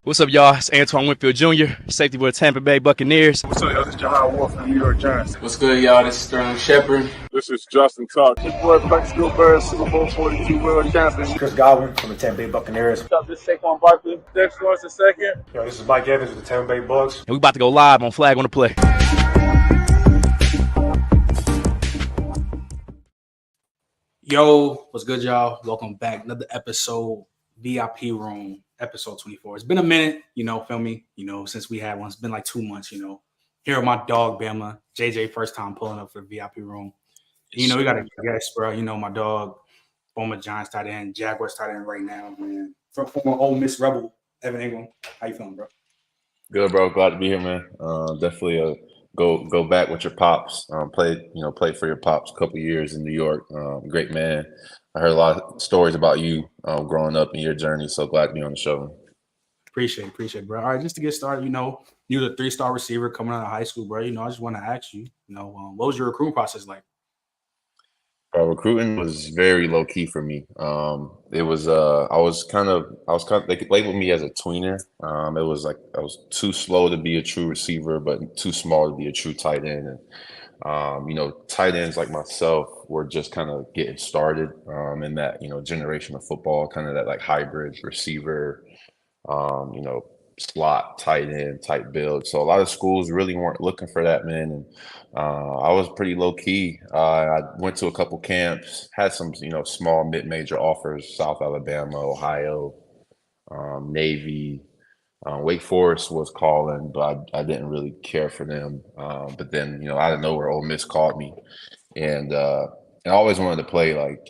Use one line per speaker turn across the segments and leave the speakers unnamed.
What's up, y'all? It's Antoine Winfield Jr., safety for the Tampa Bay Buccaneers.
What's up, y'all? This is Jahai Wolf from the New York Giants.
What's good, y'all? This is Sterling Shepard.
This is Justin Tuck. This boy Flex Gilbert, Super Bowl 42 world champion.
Chris Godwin from the Tampa Bay Buccaneers.
What's up? This is Saquon Barkley. Dex Lawrence II.
Yo, this is Mike Evans with the Tampa Bay Bucks.
And we about to go live on Flag on the Play.
Yo, what's good, y'all? Welcome back. Another episode, VIP Room, episode 24. It's been a minute, feel me? Since we had one. It's been like 2 months, Here with my dog, Bama. JJ, first time pulling up for the VIP Room. We got a guest, bro. My dog, former Giants tight end, Jaguars tight end right now, man. Former Ole Miss Rebel, Evan Engram. How you feeling, bro?
Good, bro. Glad to be here, man. Definitely go back with your pops. Played for your pops a couple years in New York. Great man. I heard a lot of stories about you growing up in your journey. So glad to be on the show.
Appreciate it, bro. All right, just to get started, you're the 3-star receiver coming out of high school, bro. I just want to ask you, what was your recruiting process like?
Recruiting was very low key for me. It was I was kind of they could label me as a tweener. It was like I was too slow to be a true receiver, but too small to be a true tight end. And tight ends like myself were just kind of getting started in that generation of football, kind of that like hybrid receiver, slot tight end type build. So a lot of schools really weren't looking for that, man. And I was pretty low key. I went to a couple camps, had some small mid-major offers: South Alabama, Ohio, Navy. Wake Forest was calling, but I didn't really care for them. But then, out of nowhere, Ole Miss called me, and I always wanted to play like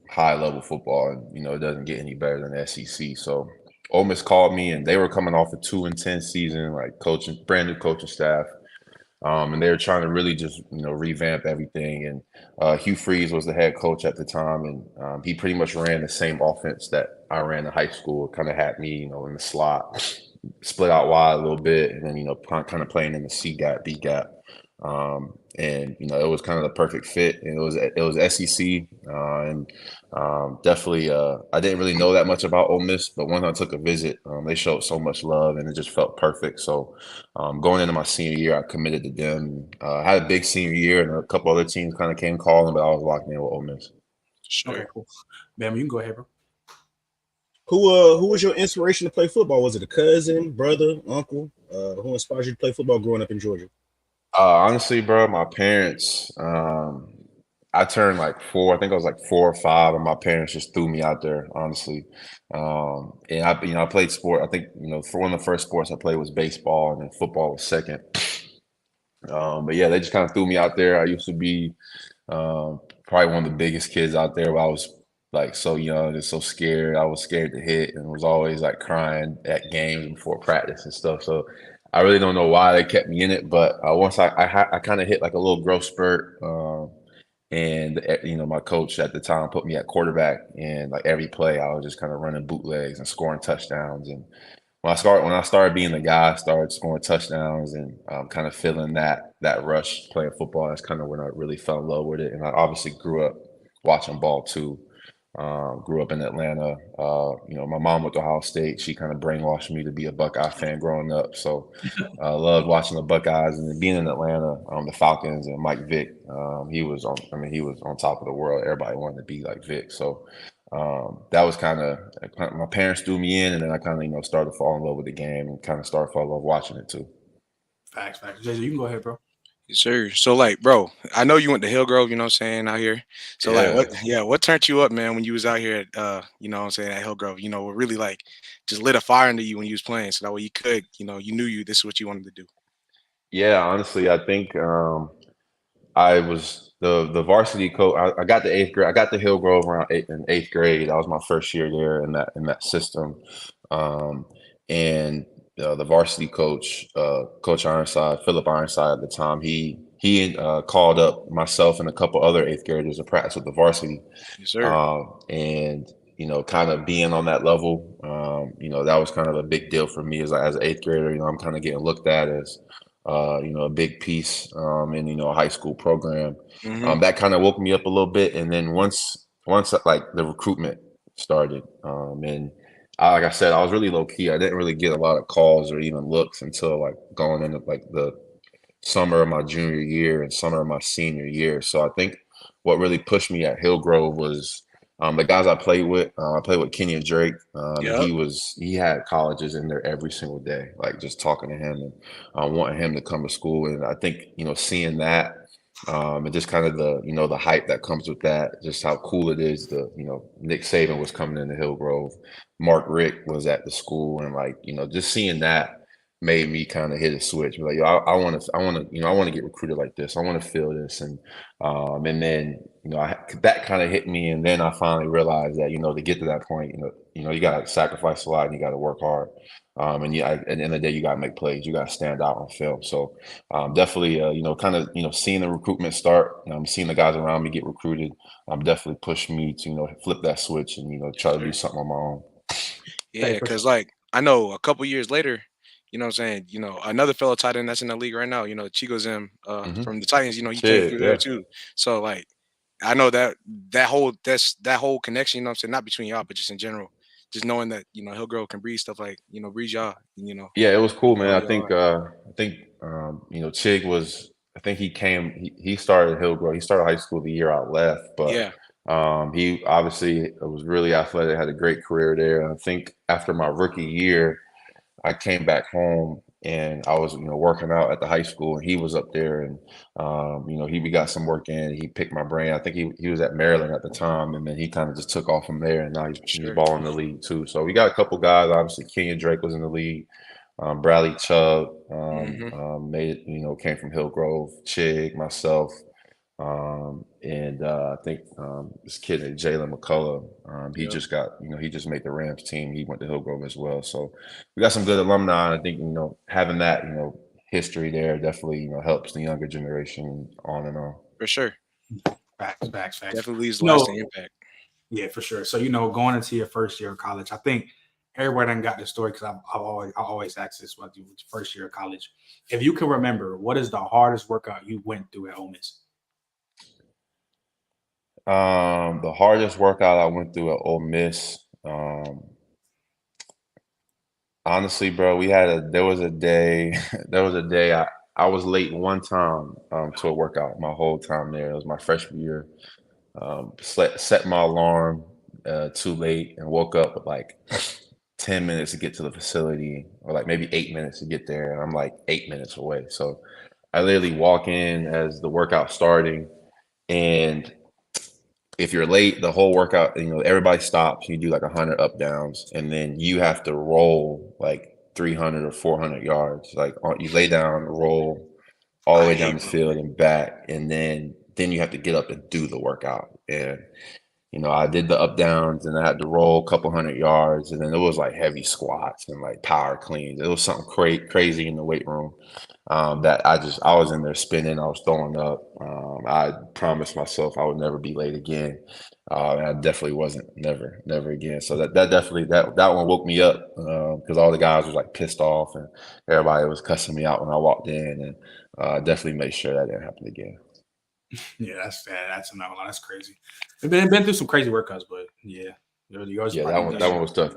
high level football, and it doesn't get any better than the SEC. So Ole Miss called me, and they were coming off a 2-10 season, like brand new coaching staff, and they were trying to really just revamp everything. And Hugh Freeze was the head coach at the time, and he pretty much ran the same offense that I ran in high school. Kind of had me, in the slot, split out wide a little bit, and then kind of playing in the C gap, B gap. And it was kind of the perfect fit, and it was SEC, and definitely I didn't really know that much about Ole Miss, but when I took a visit, they showed so much love, and it just felt perfect. So going into my senior year, I committed to them. I had a big senior year, and a couple other teams kind of came calling, but I was locked in with Ole Miss.
Okay, cool. Bam, you can go ahead, bro.
Who was your inspiration to play football? Was it a cousin, brother, uncle? Who inspired you to play football growing up in Georgia?
Honestly, bro, my parents, I turned like 4, I think I was like 4 or 5, and my parents just threw me out there, honestly. And I played sport. I think, for one of the first sports I played was baseball, and then football was second. But yeah, they just kind of threw me out there. I used to be probably one of the biggest kids out there, but I was like so young and so scared. I was scared to hit, and was always like crying at games before practice and stuff. So I really don't know why they kept me in it, but once I kind of hit like a little growth spurt, and my coach at the time put me at quarterback, and like every play I was just kind of running bootlegs and scoring touchdowns. And when I started being the guy, I started scoring touchdowns and kind of feeling that rush playing football. That's kind of when I really fell in love with it. And I obviously grew up watching ball too. Grew up in Atlanta. My mom went to Ohio State. She kind of brainwashed me to be a Buckeye fan growing up. So I loved watching the Buckeyes, and then being in Atlanta, the Falcons and Mike Vick. He was on top of the world. Everybody wanted to be like Vick. So that was kind of my parents threw me in, and then I kind of started to fall in love with the game and kind of started falling in love watching it too.
Facts. JJ, you can go ahead, bro.
Yes, sir. So, bro, I know you went to Hillgrove, out here. So, what turned you up, man, when you was out here at, at Hillgrove? What really, just lit a fire under you when you was playing, so that way you could, you knew this is what you wanted to do.
Yeah, honestly, I think I was the varsity coach. I got the 8th grade. I got to Hillgrove around in 8th grade. That was my first year there in that system, and the varsity coach, Coach Ironside, Philip Ironside at the time, he called up myself and a couple other 8th graders to practice with the varsity.
Yes, sir.
And kind of being on that level, that was kind of a big deal for me as an 8th grader. I'm kind of getting looked at as a big piece in a high school program.
Mm-hmm.
That kind of woke me up a little bit. And then once like the recruitment started, and like I said, I was really low key. I didn't really get a lot of calls or even looks until like going into like the summer of my junior year and summer of my senior year. So I think what really pushed me at Hillgrove was the guys I played with. I played with Kenyon Drake, and
Yep.
he had colleges in there every single day, like just talking to him and wanting him to come to school. And I think seeing that. And just kind of the hype that comes with that, just how cool it is. Nick Saban was coming into Hillgrove, Mark Richt was at the school, and like just seeing that made me kind of hit a switch. Like, yo, I want to get recruited like this. I want to feel this, and then that kind of hit me, and then I finally realized that to get to that point, you got to sacrifice a lot and you got to work hard. And at the end of the day, you got to make plays. You got to stand out on film. So definitely, kind of, seeing the recruitment start, seeing the guys around me get recruited, definitely pushed me to, flip that switch and, try to do something on my own.
Yeah, because like I know a couple years later, what I'm saying, another fellow tight end that's in the league right now, Chico Zim from the Titans, he came through there too. So like I know that whole connection, what I'm saying, not between y'all, but just in general. Just knowing that Hillgrove can breed stuff like breed y'all.
Yeah, it was cool, man. I think Chig was. I think he started Hillgrove. He started high school the year I left, but
yeah,
he obviously was really athletic. Had a great career there. And I think after my rookie year, I came back home and I was, working out at the high school, and he was up there, and we got some work in. He picked my brain. I think he was at Maryland at the time, and then he kind of just took off from there, and now he's balling in the league too. So we got a couple guys. Obviously, Kenyon Drake was in the league. Bradley Chubb came from Hillgrove. Chig, myself. And I think this kid named Jalen McCullough, he just got, he just made the Rams team. He went to Hillgrove as well. So we got some good alumni. And I think, having that, history there definitely, helps the younger generation on and on.
for sure.
Facts.
Definitely leaves lasting impact.
Yeah, for sure. So, going into your first year of college, I think everybody done got this story because I always ask this about your first year of college. If you can remember, what is the hardest workout you went through at Ole Miss?
The hardest workout I went through at Ole Miss, honestly, bro, there was a day I was late one time to a workout my whole time there. It was my freshman year. Set my alarm too late and woke up with like 10 minutes to get to the facility, or like maybe 8 minutes to get there, and I'm like 8 minutes away. So I literally walk in as the workout starting, and if you're late, the whole workout, everybody stops. You do like 100 up downs, and then you have to roll like 300 or 400 yards. Like you lay down, roll all the way down the field and back, and then you have to get up and do the workout. And I did the up downs, and I had to roll a couple 100 yards, and then it was like heavy squats and like power cleans. It was something crazy in the weight room. That I was in there spinning, I was throwing up. I promised myself I would never be late again. And I definitely wasn't, never again. So that definitely, that one woke me up, because all the guys was like pissed off and everybody was cussing me out when I walked in, and definitely made sure that didn't happen again.
Yeah, that's another one. That's crazy. We've been through some crazy workouts, but yeah.
That one was tough.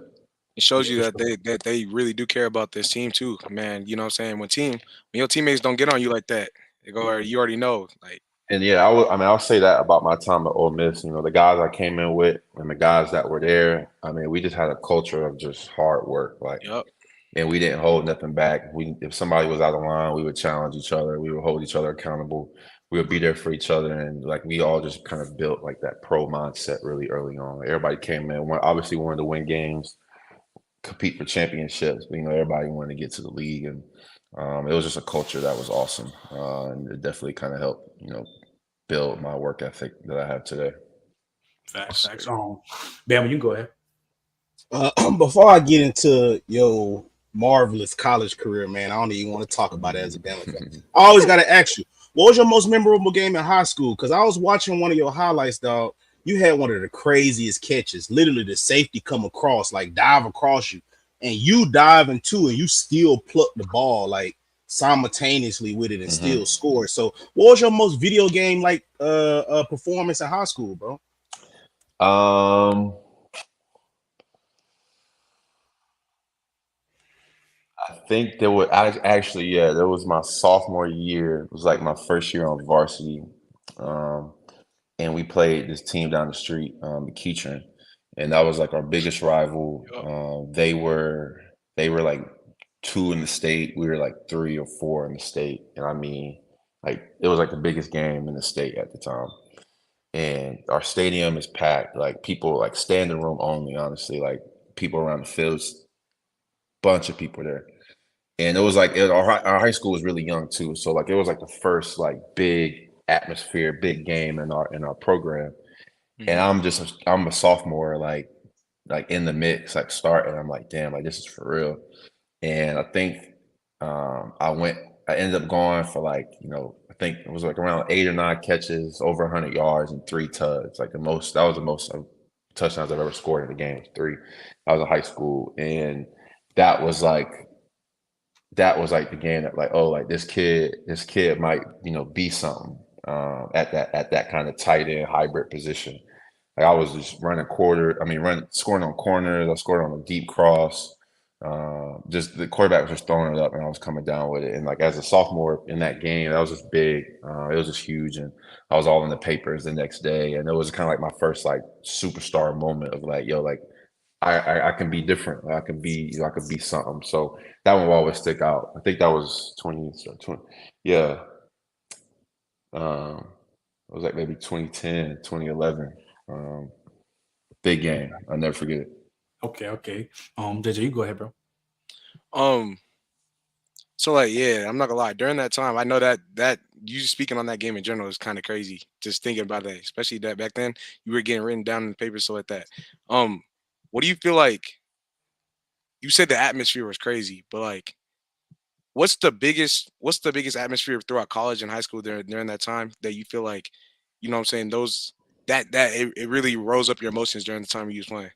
It shows you that they really do care about this team too, man. You know what I'm saying? When your teammates don't get on you like that, you already know. Like,
and yeah, I'll say that about my time at Ole Miss. The guys I came in with and the guys that were there, we just had a culture of just hard work. Like, and we didn't hold nothing back. If somebody was out of line, we would challenge each other. We would hold each other accountable. We would be there for each other, and like we all just kind of built like that pro mindset really early on. Everybody came in, obviously wanted to win games, compete for championships, but everybody wanted to get to the league, and it was just a culture that was awesome, and it definitely kind of helped build my work ethic that I have today.
Facts. Bam, you can go ahead.
Before I get into your marvelous college career, man, I don't even want to talk about it as a Bama fan. I always got to ask you, what was your most memorable game in high school? Because I was watching one of your highlights, dog. You had one of the craziest catches. Literally, the safety come across, like dive across you, and you dive into, and you still pluck the ball like simultaneously with it and still score. So, what was your most video game like performance in high school, bro?
I think there was actually, yeah, that was my sophomore year. It was like my first year on varsity. Um, and we played this team down the street, Keatron, and that was like our biggest rival.
Yup.
They were like two in the state. We were like three or four in the state, and I mean, like it was like the biggest game in the state at the time. And our stadium is packed, like people like standing room only. Honestly, like people around the fields, bunch of people there. And it was like our high school was really young too, so like it was like the first like big atmosphere, big game in our program. And
Mhm.
I'm a sophomore, like in the mix, like starting. I'm like, damn, like this is for real. And I think I ended up going for like, I think it was like around 8 or 9 catches, over 100 yards, and 3 tugs. Like that was the most touchdowns I've ever scored in a game, was 3. I was in high school, and that was like the game that like, oh, like this kid might, be something at that kind of tight end hybrid position. Like I was just scoring on corners. I scored on a deep cross. Just the quarterback was just throwing it up, and I was coming down with it. And like as a sophomore in that game, that was just big. It was just huge, and I was all in the papers the next day. And it was kind of like my first like superstar moment of like, yo, like I can be different. Like, I could be something. So that one will always stick out. I think that was 20, yeah. It was like maybe 2010, 2011. Um, Big game. I'll never forget it.
Okay. JJ, you go ahead, bro.
Um, so like, yeah, I'm not gonna lie. During that time, I know that you speaking on that game in general is kind of crazy. Just thinking about that, especially that back then you were getting written down in the paper, so like that. Um, what do you feel like? You said the atmosphere was crazy, but like, what's the biggest atmosphere throughout college and high school during that time that you feel like, what I'm saying, those that it really rose up your emotions during the time you was playing?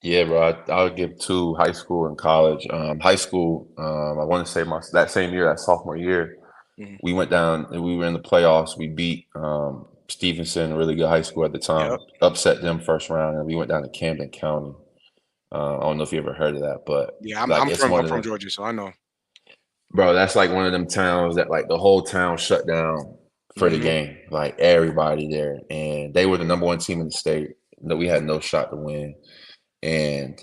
Yeah, bro. I would give 2: high school and college. High school, I want to say that same year, that sophomore year,
Mhm.
we went down and we were in the playoffs. We beat Stevenson, a really good high school at the time,
Yep.
upset them first round, and we went down to Camden County. I don't know if you ever heard of that, but
Yeah, I'm
like
I'm
it's
from
one
I'm
of
from
them,
Georgia, so I know.
bro. That's like one of them towns that like the whole town shut down for the
Hmm.
game, like everybody there, and they were the number one team in the state. That we had no shot to win. And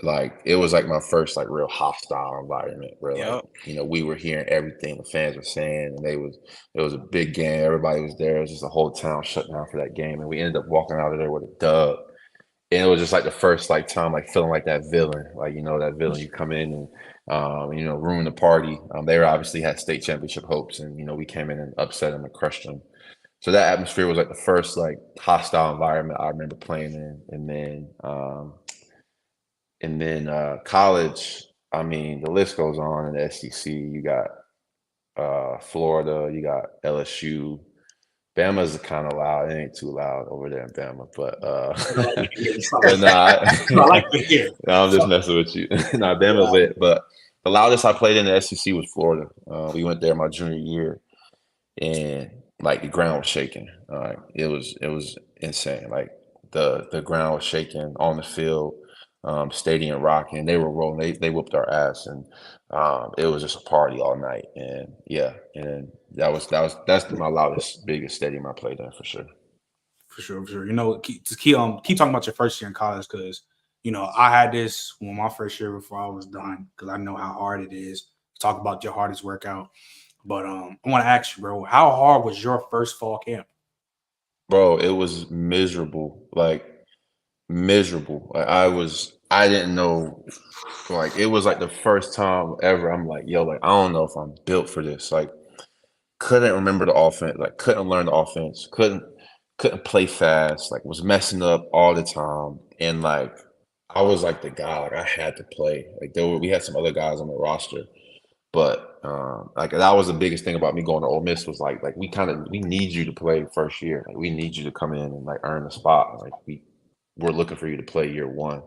like it was like my first like real hostile environment where like,
Yep.
we were hearing everything the fans were saying, and it was a big game. Everybody was there. It was just the whole town shut down for that game. And we ended up walking out of there with a dub. And it was just like the first like time like feeling like that villain. Like, that villain, you come in and ruin the party. They were obviously had state championship hopes, and we came in and upset them and crushed them. So that atmosphere was like the first like hostile environment I remember playing in. And then college, I mean, the list goes on in the SEC. You got Florida, you got LSU. Bama's kind of loud. It ain't too loud over there in Bama, but
I like to hear.
but
I like to hear.
no, I'm just messing with you. Nah, Bama
Yeah.
lit. But the loudest I played in the SEC was Florida. We went there my junior year, and like the ground was shaking. It was insane. Like the ground was shaking on the field, stadium rocking. They were rolling. They whooped our ass, and it was just a party all night. And yeah, and that's my loudest, biggest stadium I played in for sure.
For sure, for sure. Keep talking about your first year in college because I had this when my first year before I was done because I know how hard it is. Talk about your hardest workout, but I want to ask you, bro, how hard was your first fall camp?
Bro, it was miserable. Like miserable. Like I didn't know. Like it was like the first time ever. I'm like, yo, like I don't know if I'm built for this. Like couldn't remember the offense. Like couldn't learn the offense. Couldn't play fast. Like was messing up all the time. And like I was like the guy. Like I had to play. Like we had some other guys on the roster, but like that was the biggest thing about me going to Ole Miss was like we need you to play first year. Like we need you to come in and like earn a spot. Like we're looking for you to play year one.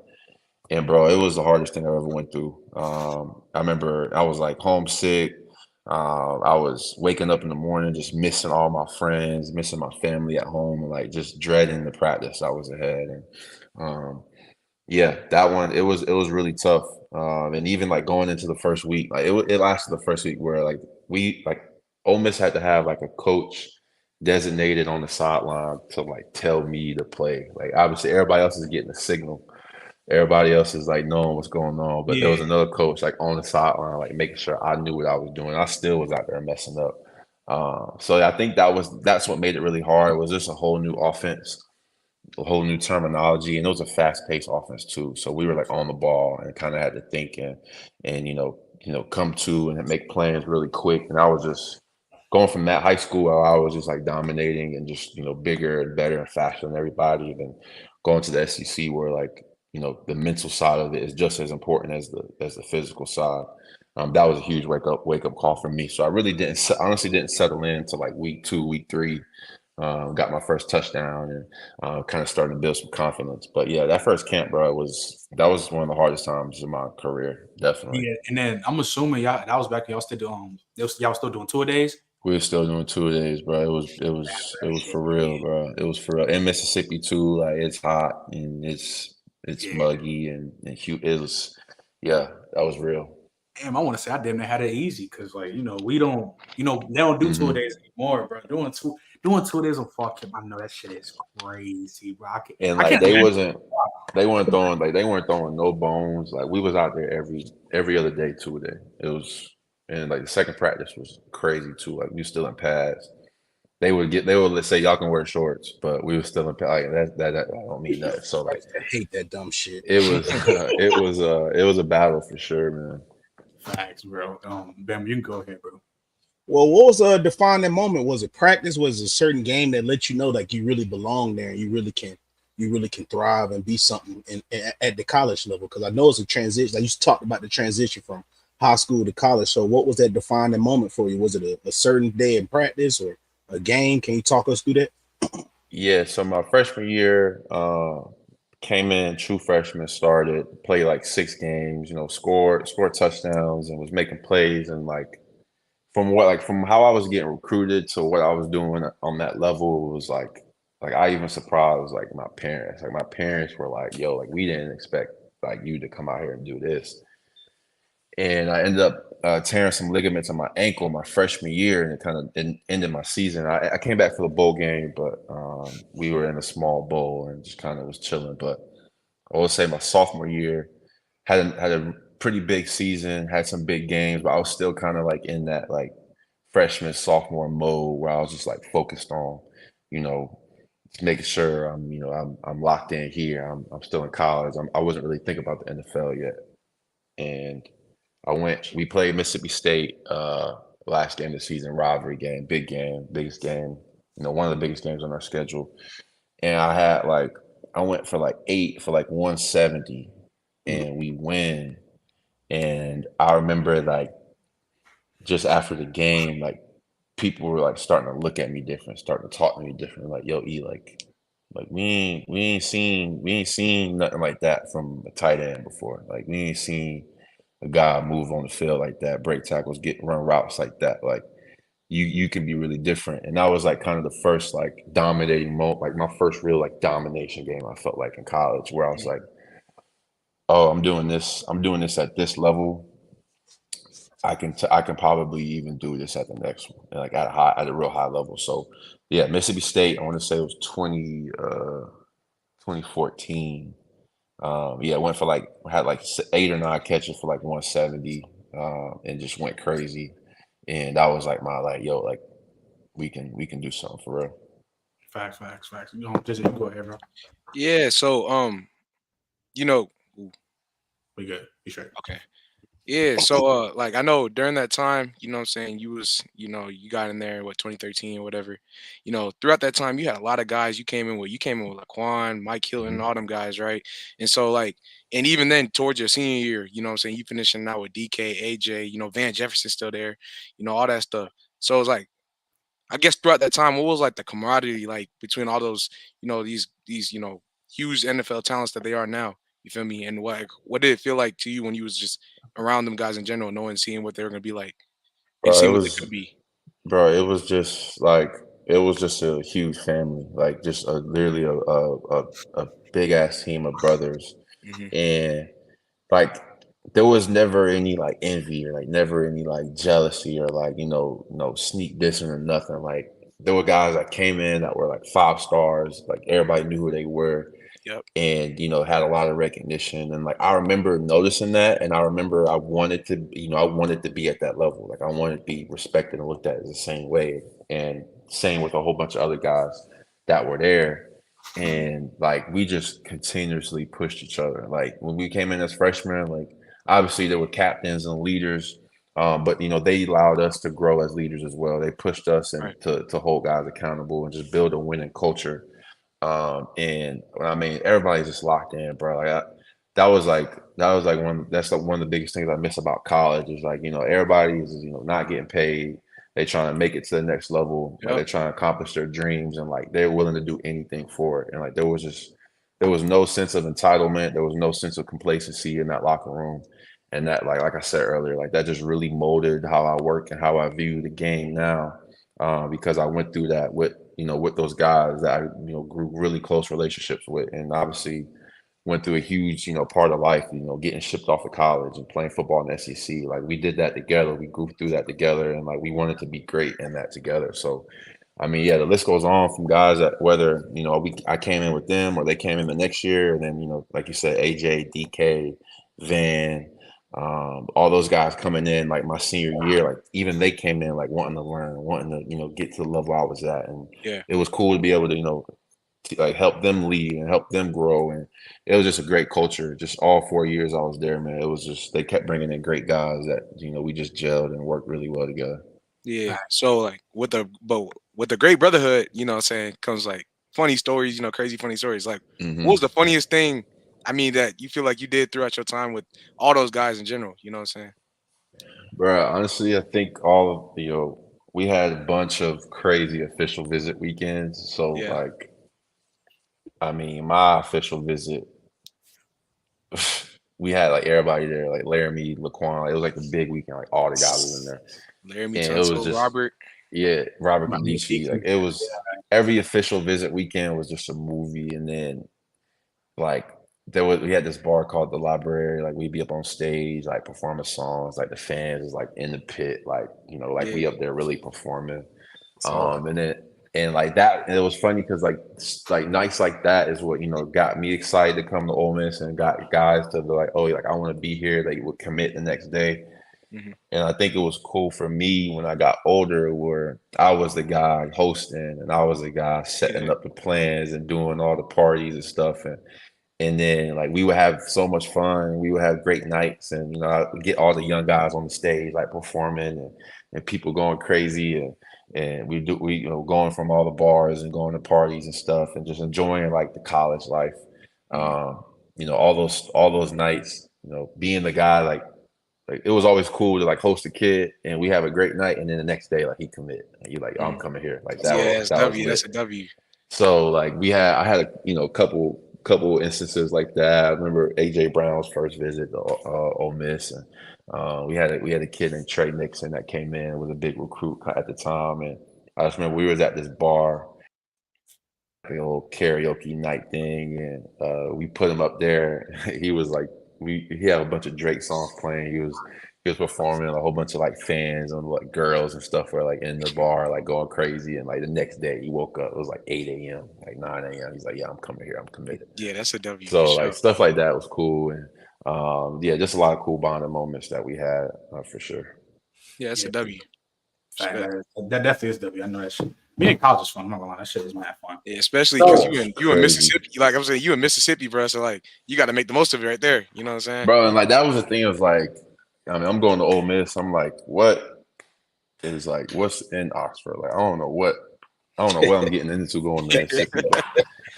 And bro, it was the hardest thing I ever went through. I remember I was like homesick. I was waking up in the morning, just missing all my friends, missing my family at home, and like just dreading the practice I was ahead. And yeah, that one it was really tough. And even like going into the first week, like it lasted the first week where like Ole Miss had to have like a coach designated on the sideline to like tell me to play. Like obviously everybody else is getting a signal. Everybody else is like knowing what's going on, but there was another coach like on the sideline, like making sure I knew what I was doing. I still was out there messing up. So I think that's what made it really hard. It was just a whole new offense, a whole new terminology, and it was a fast-paced offense too. So we were like on the ball and kind of had to think and come to and make plans really quick. And I was just going from that high school where I was just like dominating and just bigger and better and faster than everybody, and then going to the SEC where like the mental side of it is just as important as the physical side. That was a huge wake up call for me. So I really honestly didn't settle in until like week 2, week 3. Got my first touchdown and kind of starting to build some confidence. But yeah, that first camp, bro, that was one of the hardest times in my career, definitely.
Yeah, and then I'm assuming that was back y'all still doing y'all still doing 2-a-days.
We were still doing 2-a-days, bro. It was for real, bro. It was for real. In Mississippi too, like it's hot and it's muggy and it was, yeah, that was real.
Damn, I want to say I damn near had it easy because like we don't they don't do 2-a-days anymore, bro. Doing 2 days of fall camp, I know that shit is crazy, bro.
They weren't throwing no bones. Like we was out there every other day, 2-a-day. It was, and like the second practice was crazy too. Like we were still in pads. They would let's say y'all can wear shorts, but we were still in pads. Like that I don't mean that. So like
I hate that dumb shit.
It was a battle for sure, man.
Facts, bro. Bam, you can go ahead, bro.
Well, what was a defining moment? Was it practice? Was it a certain game that let you know like you really belong there and you really can thrive and be something at the college level? Because I know it's a transition. I used to talk about the transition from high school to college. So what was that defining moment for you? Was it a certain day in practice or a game? Can you talk us through that?
Yeah, so my freshman year, came in true freshman, played like 6 games, scored touchdowns and was making plays, and like from how I was getting recruited to what I was doing on that level, it was like I even surprised like my parents. Like my parents were like, "Yo, like we didn't expect like you to come out here and do this." And I ended up tearing some ligaments on my ankle my freshman year, and it kind of ended my season. I came back for the bowl game, but we were in a small bowl and just kind of was chilling. But I would say my sophomore year had a pretty big season, had some big games, but I was still kind of like in that like freshman sophomore mode where I was just like focused on, just making sure I'm locked in here. I'm still in college. I wasn't really thinking about the NFL yet, and we played Mississippi State last game of the season, rivalry game, big game, biggest game, one of the biggest games on our schedule. And I went for like 8 for like 170 and we win. And I remember like just after the game, like people were like starting to look at me different, starting to talk to me different. Like, yo, E, like we ain't seen nothing like that from a tight end before. Like we ain't seen a guy move on the field like that, break tackles, run routes like that. Like you can be really different. And that was like kind of the first like dominating moment, like my first real like domination game I felt like in college, where I was like, oh, I'm doing this at this level. I can probably even do this at the next one, like at a real high level. So yeah, Mississippi State, I want to say it was 2014. Yeah, went for had 8 or 9 catches for like 170, and just went crazy. And that was like my yo, like we can do something for real.
Facts. You go ahead, bro.
Yeah, so
we good. Be straight.
Okay. Yeah, so like I know during that time, what I'm saying, you got in there 2013 or whatever. Throughout that time you had a lot of guys you came in with Laquan, Mike Hilton, all them guys, right? And so like, and even then towards your senior year, I'm saying, you finishing out with DK, AJ, Van Jefferson still there, all that stuff. So it's like, I guess throughout that time, what was like the camaraderie like between all those, these huge NFL talents that they are now? You feel me? And what did it feel like to you when you was just around them guys in general, knowing, seeing what they were gonna be like, and seeing what they could be?
Bro, it was just a huge family, like just literally a big ass team of brothers, and like there was never any like envy or like never any like jealousy or like no sneak dissing or nothing. Like there were guys that came in that were like 5 stars, like everybody knew who they were,
Yep.
and had a lot of recognition. And like I remember noticing that, and I remember I wanted to be at that level. Like I wanted to be respected and looked at the same way, and same with a whole bunch of other guys that were there. And like we just continuously pushed each other. Like when we came in as freshmen, like obviously there were captains and leaders, but they allowed us to grow as leaders as well. They pushed us and to hold guys accountable and just build a winning culture. And I mean, everybody's just locked in, bro. Like that was like one of the biggest things I miss about college is like, everybody is, not getting paid. They trying to make it to the next level. Like they're trying to accomplish their dreams, and like they're willing to do anything for it. And like there was no sense of entitlement. There was no sense of complacency in that locker room. And that, like I said earlier, like that just really molded how I work and how I view the game now. Because I went through that with those guys that I grew really close relationships with, and obviously went through a huge part of life, getting shipped off of college and playing football in the SEC. Like we did that together, we grew through that together, and like we wanted to be great in that together. So I mean, yeah, the list goes on from guys that whether I came in with them or they came in the next year, and then like you said, AJ, DK, Van, all those guys coming in like my senior year, like even they came in like wanting to learn, wanting to get to the level I was at, and it was cool to be able to like help them lead and help them grow. And it was just a great culture. Just all 4 years I was there, man. It was just they kept bringing in great guys that we just gelled and worked really well together.
Yeah. So like with the great brotherhood, what I'm saying, comes like funny stories, crazy funny stories. Like what was the funniest thing, I mean, that you feel like you did throughout your time with all those guys in general? You know what I'm saying?
Bro, honestly, I think all of we had a bunch of crazy official visit weekends. So like I mean, my official visit, we had like everybody there, like Laramie, Laquan. It was like a big weekend, like all the guys was in there.
Laramie,
And
Tunsil,
it was just
Robert.
Yeah, Robert Medici. Like it was every official visit weekend was just a movie. And then like we had this bar called the Library. Like we'd be up on stage, like performing songs. Like the fans is like in the pit, like we up there really performing. And like that, and it was funny because like nights like that is what got me excited to come to Ole Miss and got guys to be like, oh, like I want to be here. They would commit the next day. And I think it was cool for me when I got older, where I was the guy hosting and I was the guy setting up the plans and doing all the parties and stuff. And then like we would have so much fun. We would have great nights, and I would get all the young guys on the stage like performing and people going crazy, and we going from all the bars and going to parties and stuff and just enjoying like the college life. All those nights, being the guy like it was always cool to like host a kid and we have a great night, and then the next day like he commit and you're like, oh, I'm coming here, like that.
Yeah, that's a W.
So like I had a couple instances like that. I remember AJ Brown's first visit to Ole Miss, and we had a kid named Trey Nixon that came in, was a big recruit at the time, and I just remember we was at this bar, the old karaoke night thing, and we put him up there. He was like, he had a bunch of Drake songs playing. He was performing, a whole bunch of like fans and like girls and stuff were like in the bar like going crazy. And like the next day he woke up, it was like 8 a.m., like 9 a.m. He's like, yeah, I'm coming here, I'm committed.
Yeah, that's a W.
So like stuff like that was cool, and just a lot of cool bonding moments that we had for sure.
Yeah, that's a W.
That definitely is W. I know that shit. Being in college is fun. I'm not gonna lie, that shit is mad fun.
Yeah, especially because you in Mississippi. Like I'm saying, you in Mississippi, bro. So like you got to make the most of it right there. You know what I'm saying,
bro? And like that was the thing of like, I mean, I'm going to Ole Miss. I'm like, what's in Oxford? Like I don't know what I'm getting into going to Mississippi.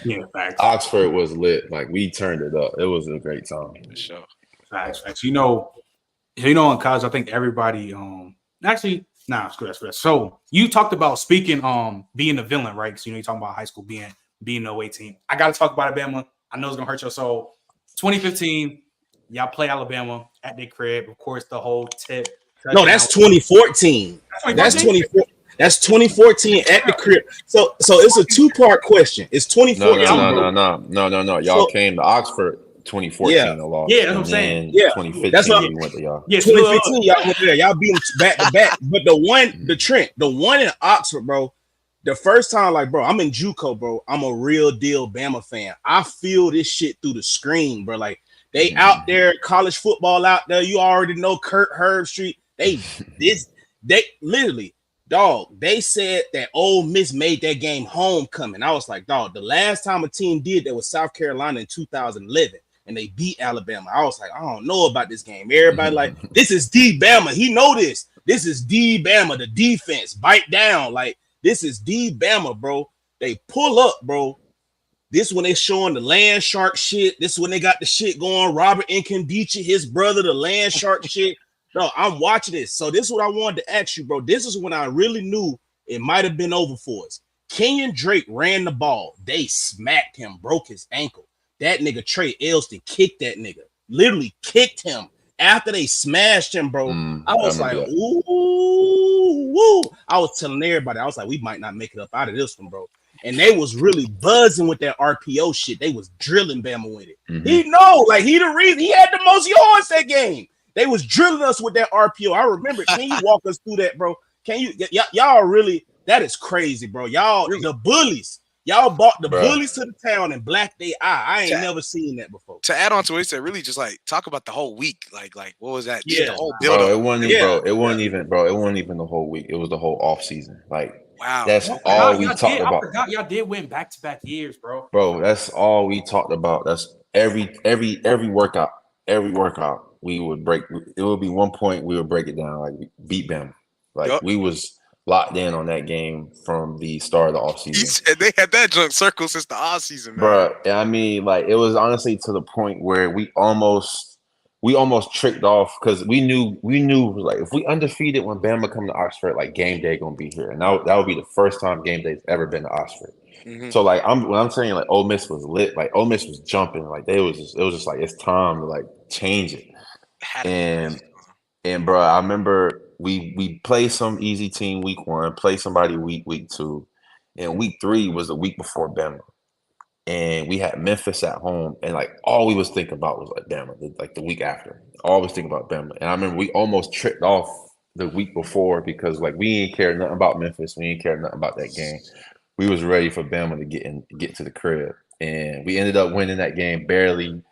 Yeah, facts.
Oxford was lit. Like we turned it up. It was a great time.
For sure.
Facts. In college, I think everybody screw that. So you talked about being the villain, right? So you're talking about high school being the away team. I gotta talk about Alabama. I know it's gonna hurt your soul. 2015, y'all play Alabama at their crib. Of course, the whole tip.
No, that's 2014. That's 2014 at the crib. So it's a 2-part question. It's 2014.
No. Y'all came to Oxford 2014 I lost.
Yeah, that's what
and
I'm saying.
then
Yeah,
2015
that's what
we went to y'all.
Yeah,
2015, y'all went there. Y'all beat them back to back. But the one in Oxford, bro. The first time, like, bro, I'm in JUCO, bro. I'm a real deal Bama fan. I feel this shit through the screen, bro. Like, they out there, college football out there. You already know Kurt Herbstreit. They literally, dog. They said that Ole Miss made that game homecoming. I was like, dog. The last time a team did that was South Carolina in 2011, and they beat Alabama. I was like, I don't know about this game. Everybody like, this is D Bama. He know this. This is D Bama. The defense bite down. Like, this is D Bama, bro. They pull up, bro. This when they showing the land shark shit. This when they got the shit going. Robert Nkendichi, his brother, the land shark shit. No, I'm watching this. So this is what I wanted to ask you, bro. This is when I really knew it might have been over for us. Kenyon Drake ran the ball. They smacked him, broke his ankle. That nigga Trey Elston kicked that nigga. Literally kicked him after they smashed him, bro. I was like, ooh, woo. I was telling everybody, I was like, we might not make it up out of this one, bro. And they was really buzzing with that RPO shit. They was drilling Bama with it. He know, like he the reason he had the most yards that game. They was drilling us with that RPO. I remember. Can you walk us through that, bro? Can you? Y'all really? That is crazy, bro. Y'all the bullies. Y'all bought the bullies to the town and blacked their eye. I ain't never seen that before.
To add on to what he said, really just like talk about the whole week. Like what was that?
Yeah,
the whole build
Bro,
up.
it wasn't even the whole week. It was the whole off season. Like,
wow,
that's all we talked about.
I forgot y'all did win back-to-back years, bro.
Bro, that's all we talked about. That's every workout. Every workout we would break. It would be one point we would break it down. Like, we beat them. Like, we was locked in on that game from the start of the offseason.
He said they had that junk circle since the offseason, man.
Bro, I mean, like, it was honestly to the point where we almost tricked off because we knew like if we undefeated when Bama come to Oxford, like game day gonna be here, and that would be the first time game day's ever been to Oxford. So like when I'm saying like Ole Miss was lit, like Ole Miss was jumping, like it was just like it's time to like change it. And bro, I remember we played some easy team week 1, played somebody week 2, and week 3 was the week before Bama. And we had Memphis at home, and like all we was thinking about was like Bama, like the week after. Always thinking about Bama. And I remember we almost tricked off the week before because like we ain't care nothing about Memphis. We ain't care nothing about that game. We was ready for Bama to get to the crib. And we ended up winning that game barely.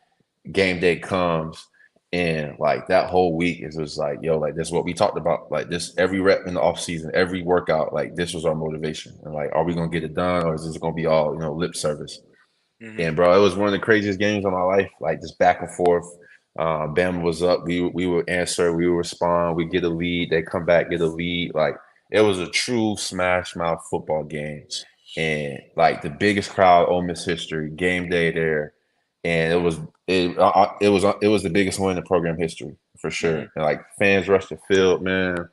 Game day comes, and like that whole week it was like, yo, like this is what we talked about. Like this every rep in the offseason, every workout, like this was our motivation. And like, are we gonna get it done, or is this gonna be all, lip service? And bro, it was one of the craziest games of my life, like just back and forth. Bama was up, we would answer, we would respond, we get a lead, they come back, get a lead. Like it was a true smash mouth football game. And like the biggest crowd Ole Miss history, game day there. And it was the biggest win in program history for sure. And like fans rushed the field, man.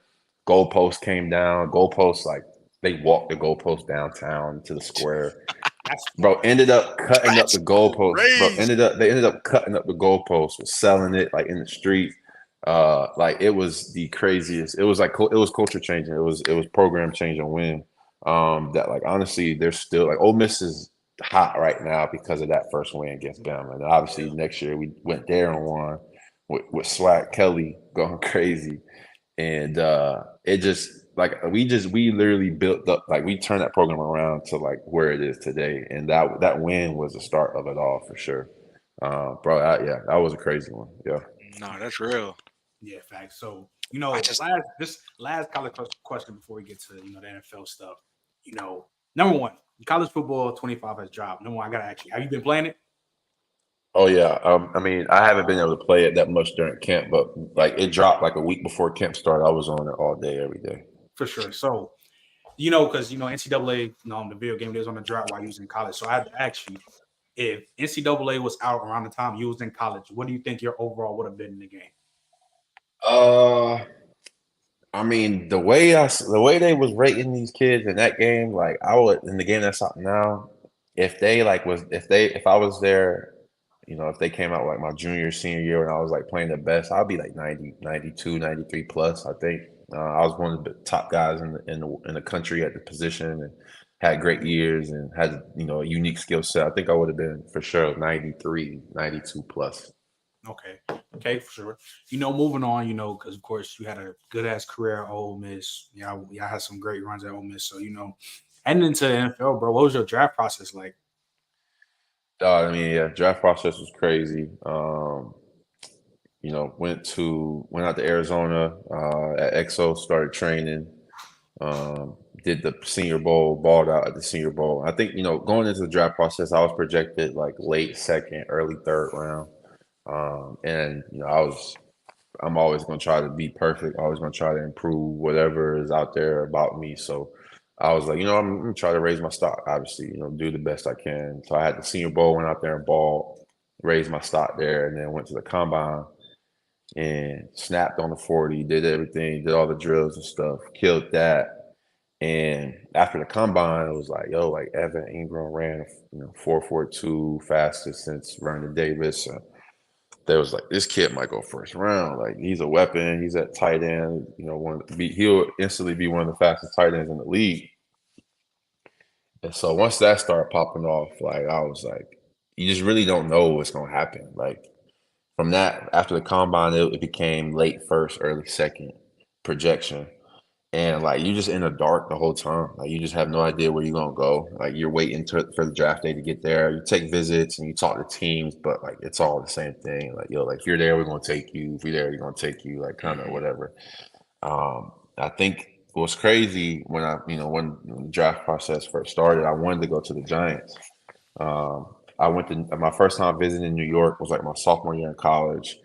Goalposts came down. Goalposts, like they walked the goalpost downtown to the square. Bro, ended up cutting up the goalpost. They ended up cutting up the goalpost, was selling it like in the street. Like it was the craziest. It was culture changing. It was program changing win. That like honestly, they're still like Ole Miss is hot right now because of that first win against Bama. And obviously next year we went there and won with Swag Kelly going crazy. And it just like we literally built up, like we turned that program around to like where it is today. And that win was the start of it all for sure. Bro, that was a crazy one. Yeah.
No, that's real.
Yeah, facts. So, last college question before we get to, the NFL stuff. Number one, college football 25 has dropped. Number one, I got to ask you, have you been playing it?
Oh, yeah. I mean, I haven't been able to play it that much during camp, but like it dropped like a week before camp started. I was on it all day, every day.
For sure. So, because, NCAA, the video game days on the drop while you was in college. So I had to ask you, if NCAA was out around the time you was in college, what do you think your overall would have been in the game?
I mean, the way they was rating these kids in that game, like I would in the game that's out now, if I was there, if they came out like my senior year when I was like playing the best, I'd be like 90, 92, 93 plus, I think. I was one of the top guys in the country at the position and had great years and had, a unique skill set, I think I would have been for sure 93, 92 plus.
Okay, for sure. Moving on, because of course you had a good ass career at Ole Miss. Yeah, I had some great runs at Ole Miss. So heading into the NFL, bro, what was your draft process like?
Yeah, draft process was crazy. Went out to Arizona at EXO, started training. Did the Senior Bowl, balled out at the Senior Bowl. I think, going into the draft process, I was projected like late second, early third round. And I'm always going to try to be perfect. Always going to try to improve whatever is out there about me. So I was like, I'm going to try to raise my stock, obviously, do the best I can. So I had the Senior Bowl, went out there and balled, raised my stock there, and then went to the combine and snapped on the 40, did everything, did all the drills and stuff, killed that. And after the combine, it was like, like Evan Engram ran, 4.42 fastest since Vernon Davis. They was like, this kid might go first round. Like, he's a weapon. He's at tight end. He'll instantly be one of the fastest tight ends in the league. And so once that started popping off, like, I was like, you just really don't know what's going to happen. Like, from that, after the combine, it became late first, early second projection. And like, you just in the dark the whole time. Like, you just have no idea where you're gonna go. Like, you're waiting for the draft day to get there. You take visits and you talk to teams, but like, it's all the same thing. Like, like, if you're there, we're gonna take you. If you're there, we're gonna take you. Like, kind of whatever. I think what's crazy when when the draft process first started, I wanted to go to the Giants. I went to my first time visiting New York was like my sophomore year in college.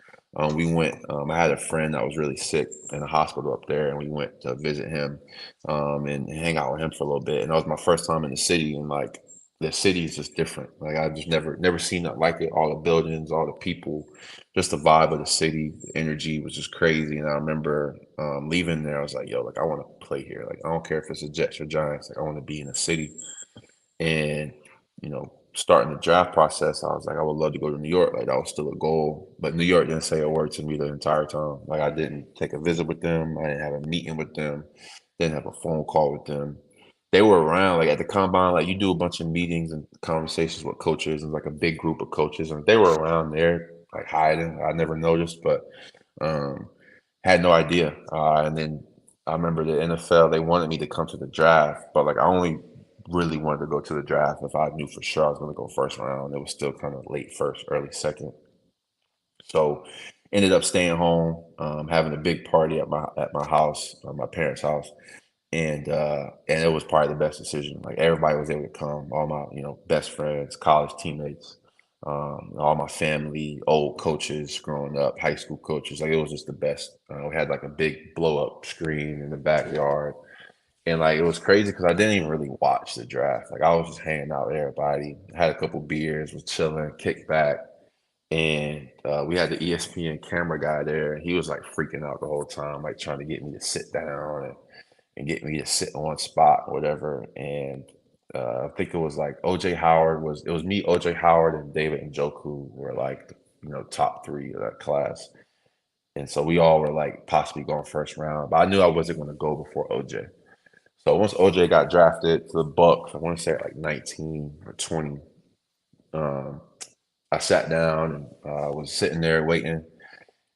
We went. I had a friend that was really sick in the hospital up there, and we went to visit him and hang out with him for a little bit. And that was my first time in the city, and like, the city is just different. Like, I just never seen that like it. All the buildings, all the people, just the vibe of the city, the energy was just crazy. And I remember leaving there, I was like, like, I want to play here. Like, I don't care if it's the Jets or Giants. Like, I want to be in the city. And starting the draft process, I was like, I would love to go to New York. Like, that was still a goal. But New York didn't say a word to me the entire time. Like, I didn't take a visit with them. I didn't have a meeting with them. Didn't have a phone call with them. They were around, like, at the combine. Like, you do a bunch of meetings and conversations with coaches, and like a big group of coaches, and they were around there, like, hiding. I never noticed, but had no idea. And then I remember the NFL, they wanted me to come to the draft, but like, I only really wanted to go to the draft if I knew for sure I was going to go first round. It was still kind of late first, early second. So ended up staying home, having a big party at my house, my parents' house, and it was probably the best decision. Like, everybody was able to come, all my best friends, college teammates, all my family, old coaches growing up, high school coaches. Like, it was just the best. We had like a big blow up screen in the backyard. And like, it was crazy because I didn't even really watch the draft. Like, I was just hanging out with everybody, had a couple beers, was chilling, kicked back. And we had the ESPN camera guy there. He was like freaking out the whole time, like trying to get me to sit down and get me to sit on one spot or whatever. And I think it was like it was me, OJ Howard, and David Njoku were like, top three of that class. And so we all were like possibly going first round, but I knew I wasn't going to go before OJ. So once OJ got drafted to the Bucks, I want to say at like 19 or 20, I sat down and was sitting there waiting,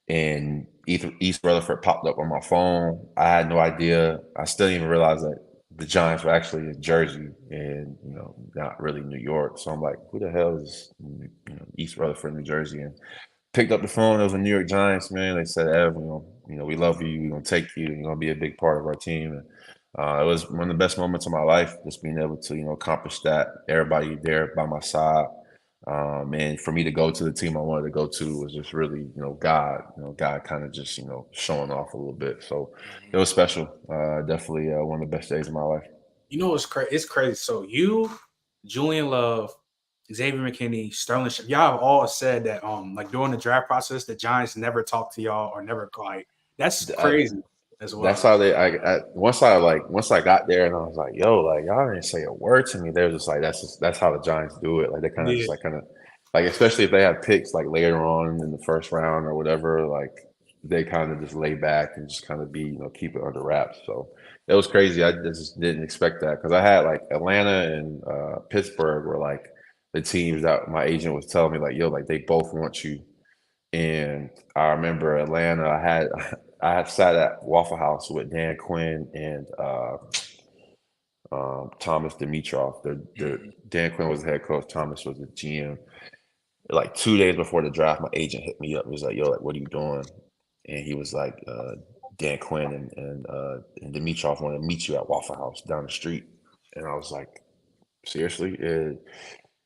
and East Rutherford popped up on my phone. I had no idea. I still didn't even realize that the Giants were actually in Jersey and not really New York. So I'm like, who the hell is East Rutherford, New Jersey? And picked up the phone. It was the New York Giants, man. They said, Ev, we love you. We're gonna take you. You're gonna be a big part of our team. And it was one of the best moments of my life, just being able to, accomplish that. Everybody there by my side. And for me to go to the team I wanted to go to was just really, God kind of just, showing off a little bit. So it was special. Definitely one of the best days of my life.
It's crazy. It's crazy. So you, Julian Love, Xavier McKinney, Sterling, y'all have all said that like during the draft process, the Giants never talked to y'all or never like. That's crazy as well.
That's how once I got there and I was like, yo, like, y'all didn't say a word to me. They were just like, that's how the Giants do it. Like, they kind of like, especially if they have picks like later on in the first round or whatever, like, they kind of just lay back and just kind of be, keep it under wraps. So it was crazy. I just didn't expect that because I had like Atlanta and Pittsburgh were like the teams that my agent was telling me like, yo, like they both want you. And I remember Atlanta, I had sat at Waffle House with Dan Quinn and Thomas Dimitrov. Dan Quinn was the head coach, Thomas was the GM. Like 2 days before the draft, my agent hit me up. He was like, yo, like, what are you doing? And he was like, Dan Quinn and Dimitrov want to meet you at Waffle House down the street. And I was like, seriously? And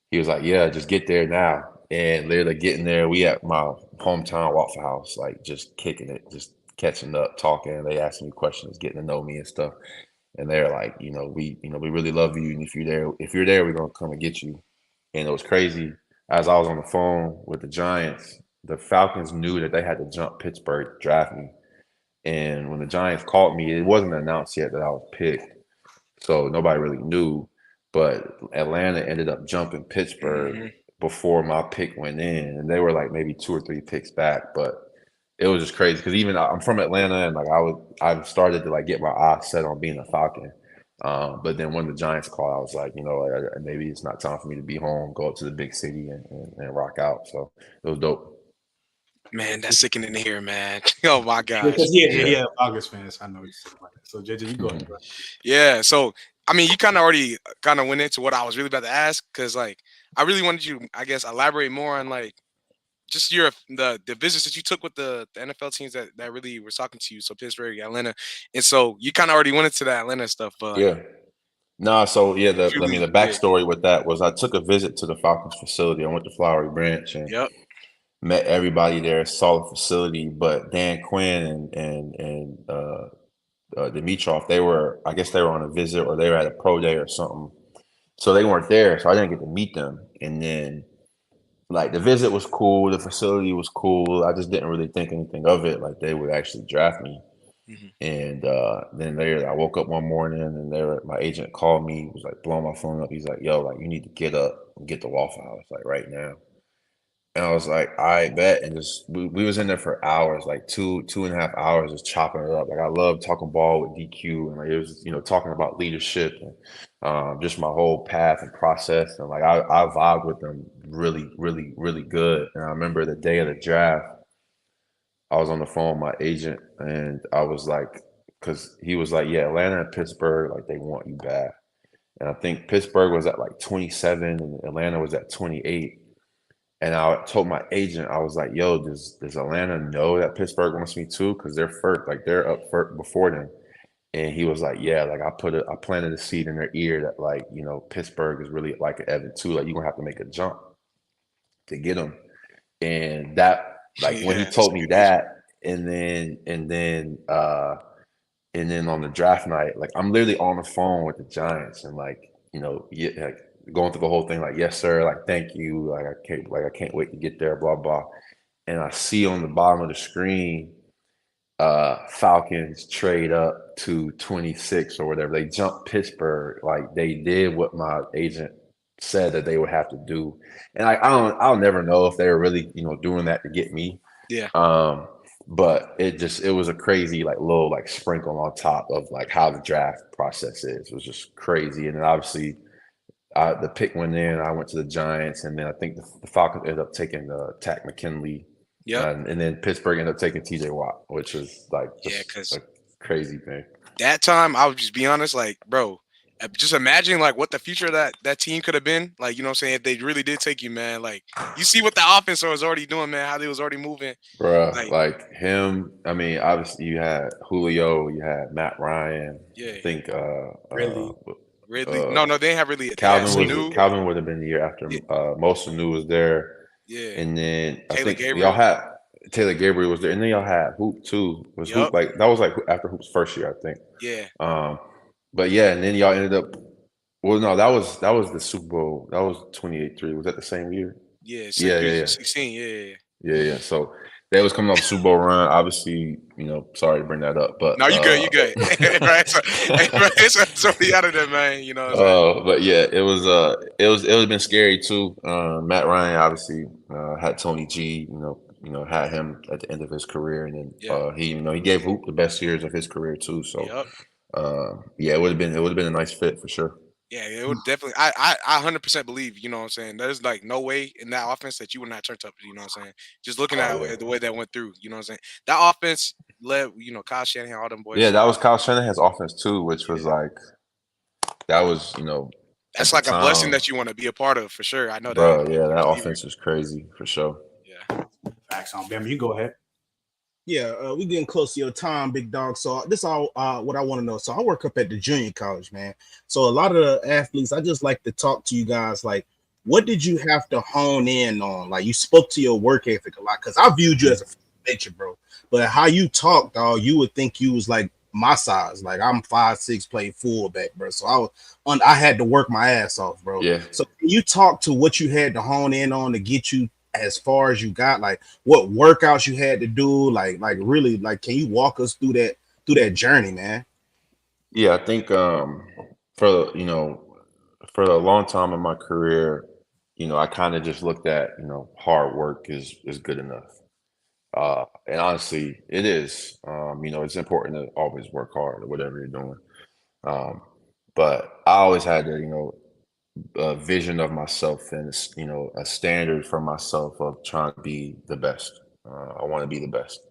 he was like, yeah, just get there now. And literally getting there, we at my hometown Waffle House, like just kicking it, just catching up, talking. They asking me questions, getting to know me and stuff. And they're like, we really love you. And if you're there, we're gonna come and get you. And it was crazy. As I was on the phone with the Giants, the Falcons knew that they had to jump Pittsburgh to draft me. And when the Giants called me, it wasn't announced yet that I was picked. So nobody really knew. But Atlanta ended up jumping Pittsburgh before my pick went in. And they were like maybe 2 or 3 picks back. But it was just crazy because even I'm from Atlanta and like I started to like get my eyes set on being a Falcon. But then when the Giants called, I was like, maybe it's not time for me to be home, go up to the big city and rock out. So it was dope.
Man, that's sickening to hear, man. Oh my gosh.
Because yeah, August fans. I know you're saying about that. So JJ, you go ahead. Bro.
Yeah. So I mean, you kind of already went into what I was really about to ask because like I really wanted you, I guess, elaborate more on like just the visits that you took with the NFL teams that really were talking to you. So Pittsburgh, Atlanta, and so you kind of already went into the Atlanta stuff, but
yeah. No, so yeah, the backstory with that was I took a visit to the Falcons facility. I went to Flowery Branch and met everybody there, solid facility. But Dan Quinn and Dimitrov, I guess they were on a visit or they were at a pro day or something. So they weren't there, so I didn't get to meet them. And then like the visit was cool, the facility was cool. I just didn't really think anything of it, like they would actually draft me. And then I woke up one morning and my agent called me, he was like blowing my phone up. He's like, yo, like you need to get up and get to Waffle House like right now. And I was like, I bet. And just we was in there for hours, like 2.5 hours, just chopping it up. Like I love talking ball with DQ, and like it was, talking about leadership and just my whole path and process. And like I vibed with them really, really, really good. And I remember the day of the draft, I was on the phone with my agent, and I was like, because he was like, yeah, Atlanta and Pittsburgh, like they want you back. And I think Pittsburgh was at like 27, and Atlanta was at 28. And I told my agent, I was like, yo, does Atlanta know that Pittsburgh wants me too? Because they're first, like they're up first before them. And he was like, yeah, like I planted a seed in their ear that like, Pittsburgh is really like an Evan too. Like you're gonna have to make a jump to get them. And that, like when he told me that, and then on the draft night, like I'm literally on the phone with the Giants and like, like going through the whole thing, like, yes, sir, like thank you. Like I can't wait to get there, blah, blah. And I see on the bottom of the screen, Falcons trade up to 26 or whatever. They jumped Pittsburgh. Like they did what my agent said that they would have to do. And I'll never know if they were really, doing that to get me.
Yeah.
But it was a crazy like little like sprinkle on top of like how the draft process is. It was just crazy. And then obviously the pick went in, I went to the Giants, and then I think the Falcons ended up taking Tack McKinley.
Yeah.
And then Pittsburgh ended up taking TJ Watt, which was like just a crazy thing.
That time, I would just be honest, like, bro, just imagine like what the future of that team could have been. Like, you know what I'm saying? If they really did take you, man, like you see what the offense was already doing, man, how they was already moving.
Bro, like him, I mean, obviously you had Julio, you had Matt Ryan.
Yeah.
I think
Ridley. No, they didn't have Ridley.
Calvin would have been the year after. Most of Sanu was there.
Yeah.
And then I think
Gabriel.
y'all had Taylor Gabriel was there, and then y'all had Hoop too. Hoop like that was like after Hoop's first year, I think.
Yeah.
But yeah, and then y'all ended up. Well, no, that was the Super Bowl. That was 28-3. Was that the same year?
Yeah.
16. Yeah. So they was coming off Super Bowl run. Obviously, sorry to bring that up, but
no, you good. Right? It's already out of there, man. You know.
But yeah, it was been scary too. Matt Ryan obviously had Tony G. had him at the end of his career, and then
Yeah.
he gave Hoop the best years of his career too. So
Yep.
yeah, it would have been a nice fit for sure.
Yeah, it would definitely. I 100% believe. You know what I'm saying? There's like no way in that offense that you would not turn up. You know what I'm saying? Just looking
Oh
at
yeah,
the way that went through. You know what I'm saying? That offense led. Kyle Shanahan, all them boys.
yeah. That was Kyle Shanahan's offense too, which was
Yeah.
like that was at
That's
the
like a blessing
time,
that you want to be a part of for sure. I know that.
bro. Yeah,
As a
that
receiver.
offense was crazy for sure.
Yeah.
Facts on Bam. You go ahead.
Yeah, we getting close to your time, big dog. So this all what I want to know. So I work up at the junior college, man. So a lot of the athletes, I just like to talk to you guys. Like, what did you have to hone in on? Like, you spoke to your work ethic a lot because I viewed you as a nature, bro. But how you talk, dog, you would think you was like my size. Like I'm 5'6", played fullback, bro. So I had to work my ass off, bro.
Yeah.
So can you talk to what you had to hone in on to get you as far as you got, like what workouts you had to do, like really, like can you walk us through that journey, man?
Yeah, I think for for a long time in my career, I kind of just looked at hard work is good enough. And honestly, it is. It's important to always work hard or whatever you're doing. But I always had a vision of myself and a standard for myself of trying to be the best. I want to be the best.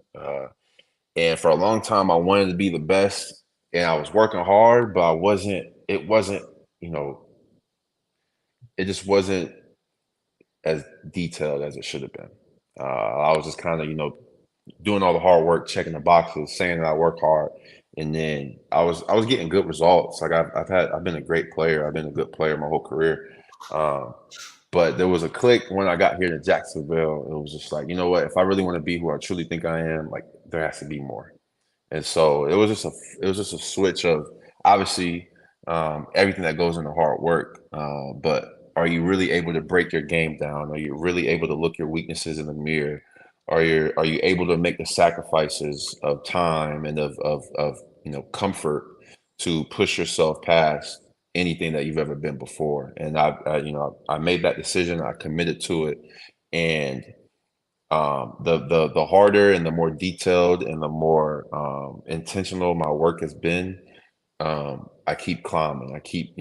And for a long time, I wanted to be the best, and I was working hard, but I wasn't. It wasn't. You know, it just wasn't as detailed as it should have been. I was just kind of doing all the hard work, checking the boxes, saying that I work hard, and then I was getting good results. Like I've been a great player. I've been a good player my whole career. Um, but there was a click when I got here to Jacksonville. It was just like, you know what? If I really want to be who I truly think I am, like there has to be more. And so it was just a switch of obviously everything that goes into hard work. But are you really able to break your game down? Are you really able to look your weaknesses in the mirror? Are you able to make the sacrifices of time and of comfort to push yourself past anything that you've ever been before? And I made that decision. I committed to it, and the harder and the more detailed and the more intentional my work has been, I keep climbing. I keep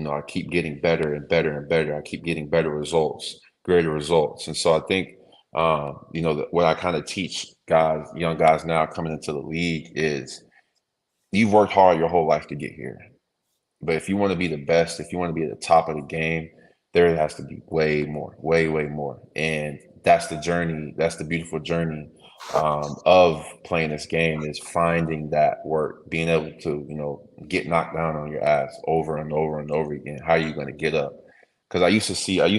getting better and better and better. I keep getting better results, greater results. And so I think what I kind of teach guys, young guys now coming into the league is you've worked hard your whole life to get here. But if you want to be the best, if you want to be at the top of the game, there has to be way more, way, way more. And that's the journey. That's the beautiful journey of playing this game is finding that work, being able to, get knocked down on your ass over and over and over again. How are you going to get up? Because I used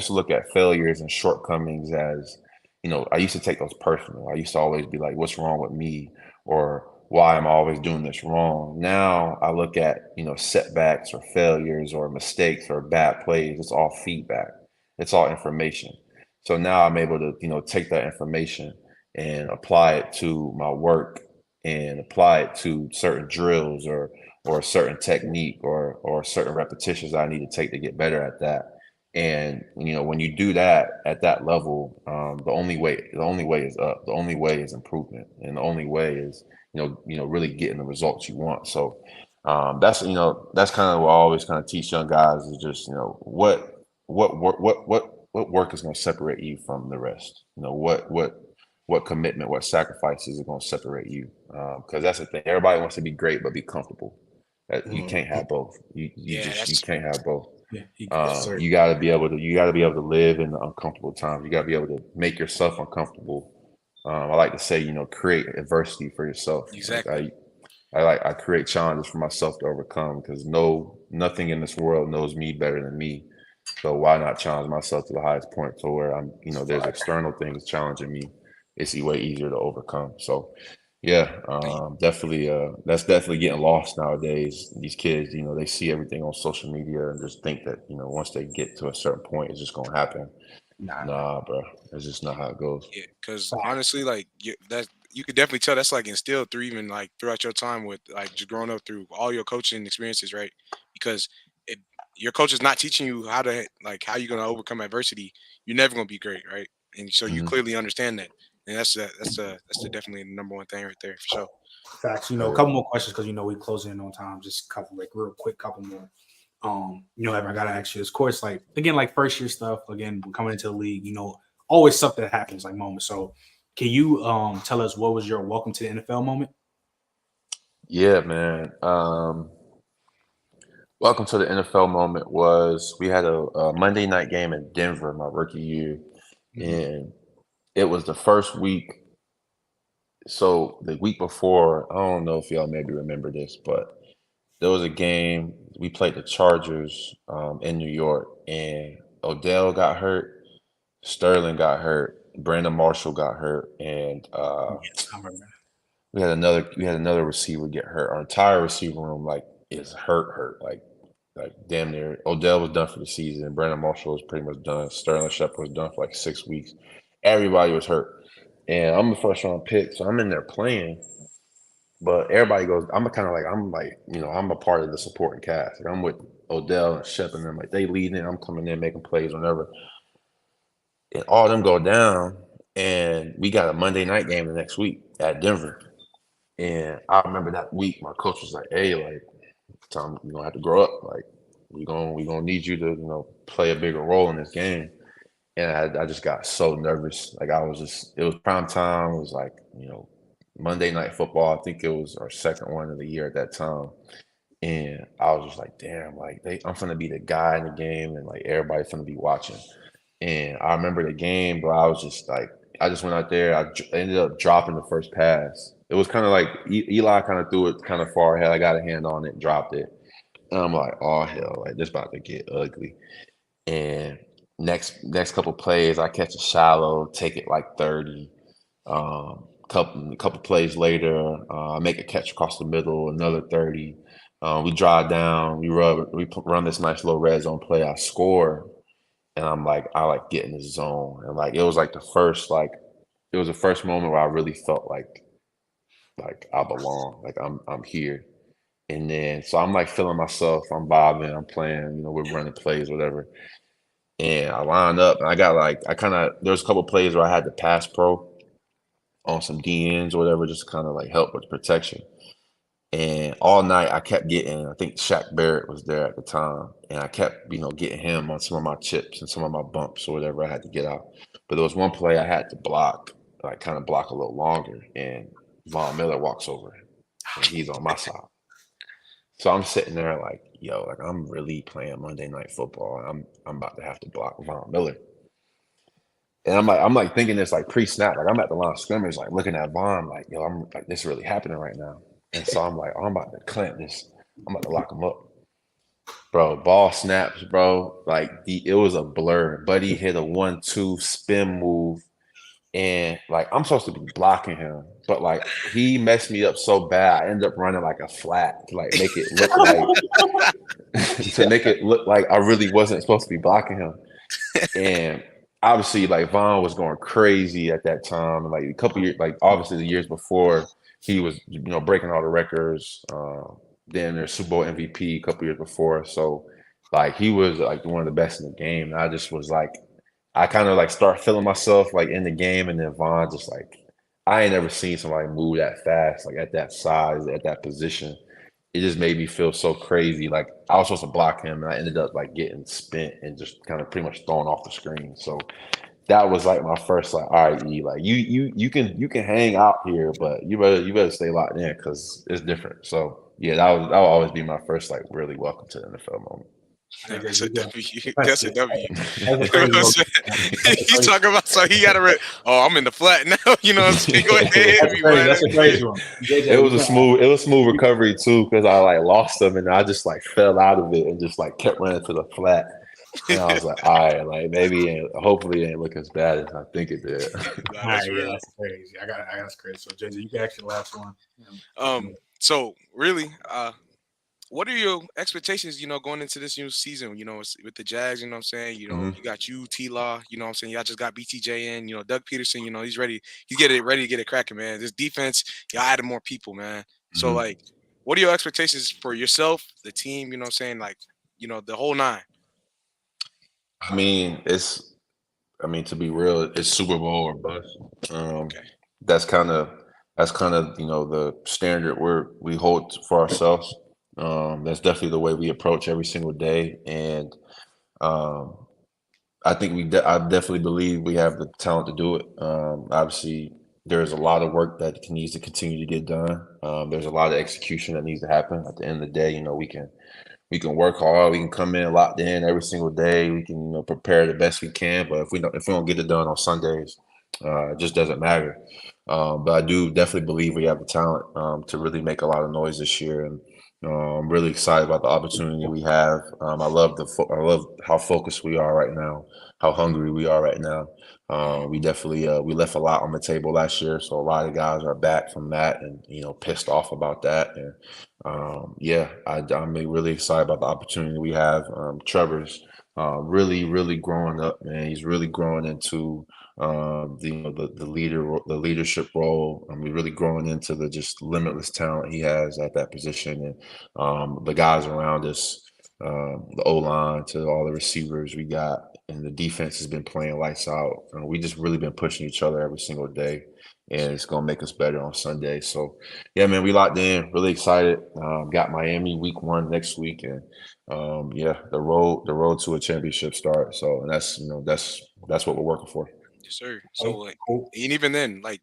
to look at failures and shortcomings as, I used to take those personal. I used to always be like, what's wrong with me? Or why am I always doing this wrong? Now I look at, setbacks or failures or mistakes or bad plays. It's all feedback. It's all information. So now I'm able to, take that information and apply it to my work and apply it to certain drills or a certain technique or certain repetitions I need to take to get better at that. And when you do that at that level, the only way is up. The only way is improvement, and the only way is really getting the results you want. So that's kind of what I always kind of teach young guys is just what work is going to separate you from the rest. What commitment, what sacrifices are going to separate you? Because that's the thing. Everybody wants to be great, but be comfortable. You can't have both. You can't have both.
Yeah,
You got to be able to live in the uncomfortable times. You got to be able to make yourself uncomfortable. I like to say, create adversity for yourself.
Exactly.
I create challenges for myself to overcome because nothing in this world knows me better than me. So why not challenge myself to the highest point to where I'm, there's external things challenging me. It's way easier to overcome. So yeah, definitely. That's definitely getting lost nowadays. These kids, they see everything on social media and just think that, once they get to a certain point, it's just gonna happen. Nah, bro, that's just not how it goes.
Yeah, because honestly, like that you could definitely tell that's like instilled through even like throughout your time with like just growing up through all your coaching experiences, right? Because it, your coach is not teaching you how you're gonna overcome adversity. You're never gonna be great, right? And so you
Mhm.
clearly understand that. And that's definitely the number one thing right there for sure.
Facts. A couple more questions because we closing in on time. Just a couple, real quick, couple more. I gotta ask you. Of course, like first year stuff. Again, coming into the league, always stuff that happens, like moments. So, can you tell us what was your welcome to the NFL moment?
Yeah, man. Welcome to the NFL moment was we had a Monday night game in Denver my rookie year, and it was the first week. So the week before, I don't know if y'all maybe remember this, but there was a game we played the Chargers in New York, and Odell got hurt, Sterling got hurt, Brandon Marshall got hurt, and
Yes, I remember.
we had another receiver get hurt. Our entire receiver room is hurt, like damn near. Odell was done for the season. Brandon Marshall was pretty much done. Sterling Shepard was done for like 6 weeks. Everybody was hurt, and I'm the first round pick, so I'm in there playing. But everybody goes. I'm a part of the supporting cast. Like I'm with Odell and Shep and them. Like they leading it. I'm coming in making plays whenever. And all of them go down, and we got a Monday night game the next week at Denver. And I remember that week, my coach was like, "Hey, like, Tom, you're gonna have to grow up. Like, we gonna need you to, play a bigger role in this game." And I just got so nervous. Like it was prime time. It was like, Monday Night Football. I think it was our second one of the year at that time. And I was just like, damn, like I'm gonna be the guy in the game, and like everybody's gonna be watching. And I remember the game, but I was just like, I just went out there. I ended up dropping the first pass. It was kind of like Eli kind of threw it kind of far ahead. I got a hand on it, dropped it. And I'm like, oh hell, like this about to get ugly. And next couple plays, I catch a shallow, take it like 30. Couple plays later, I make a catch across the middle, another 30. We drive down, we run this nice little red zone play. I score, and I get in the zone, and it was the first moment where I really felt like I belong, like I'm here. And then so I'm feeling myself, I'm bobbing, I'm playing, we're running plays, whatever. And I lined up, and I got there was a couple plays where I had to pass pro on some DNs or whatever, just kind of help with protection. And all night I kept getting, I think Shaq Barrett was there at the time, and I kept, getting him on some of my chips and some of my bumps or whatever I had to get out. But there was one play I had to block, kind of block a little longer, and Von Miller walks over, and he's on my side. So I'm sitting there I'm really playing Monday Night Football, and I'm about to have to block Von Miller. And I'm thinking this pre-snap, I'm at the line of scrimmage, looking at Von, I'm this is really happening right now. And so I'm I'm about to clamp this. I'm about to lock him up. Bro, ball snaps, bro. It was a blur. Buddy hit a 1-2 spin move. And I'm supposed to be blocking him. But he messed me up so bad, I ended up running a flat to make it look like I really wasn't supposed to be blocking him. And obviously Von was going crazy at that time. And a couple years, obviously the years before, he was, breaking all the records. Then there's Super Bowl MVP a couple years before. So, he was, one of the best in the game. And I just was I kind of start feeling myself, in the game. And then Von just, I ain't never seen somebody move that fast, at that size, at that position. It just made me feel so crazy. I was supposed to block him, and I ended up, getting spent and just kind of pretty much thrown off the screen. So, that was my first all right, E, you can hang out here, but you better stay locked in because it's different. So yeah, that'll always be my first really welcome to the NFL moment.
That's a W. That's a W. You talking about he got to I'm in the flat now. I'm saying? Go ahead.
That's a crazy one.
It was a smooth recovery too, because I lost them and I just fell out of it and just kept running to the flat. And I was all right, maybe hopefully it ain't look as bad as I think it did.
That's crazy. I got that's crazy. So JJ, you can ask the last one.
So really, what are your expectations, going into this new season, with the Jags, you know what I'm saying? You got T-Law, you know what I'm saying? Y'all just got BTJ in, Doug Peterson, he's ready. He's ready to get it cracking, man. This defense, y'all added more people, man. So what are your expectations for yourself, the team, the whole nine?
I mean, it's I mean, to be real, it's Super Bowl or bust.
Okay.
That's kind of the standard we hold for ourselves. That's definitely the way we approach every single day, and um, I think I definitely believe we have the talent to do it. Obviously, there's a lot of work that needs to continue to get done. There's a lot of execution that needs to happen. At the end of the day, we can work hard. We can come in locked in every single day. We can prepare the best we can. But if we don't get it done on Sundays, it just doesn't matter. But I do definitely believe we have the talent to really make a lot of noise this year, and I'm really excited about the opportunity we have. I love how focused we are right now, how hungry we are right now. We definitely we left a lot on the table last year, so a lot of guys are back from that, and pissed off about that. And yeah, I'm really excited about the opportunity we have. Trevor's really, really growing up, man. He's really growing into the leadership role. I mean, really growing into the just limitless talent he has at that position, and the guys around us, the O line to all the receivers we got, and the defense has been playing lights out. We just really been pushing each other every single day, and it's gonna make us better on Sunday. So, yeah, man, we locked in. Really excited. Got Miami week 1 next week, and yeah, the road to a championship start. So, and that's what we're working for.
Yes, sir. So like, and even then, like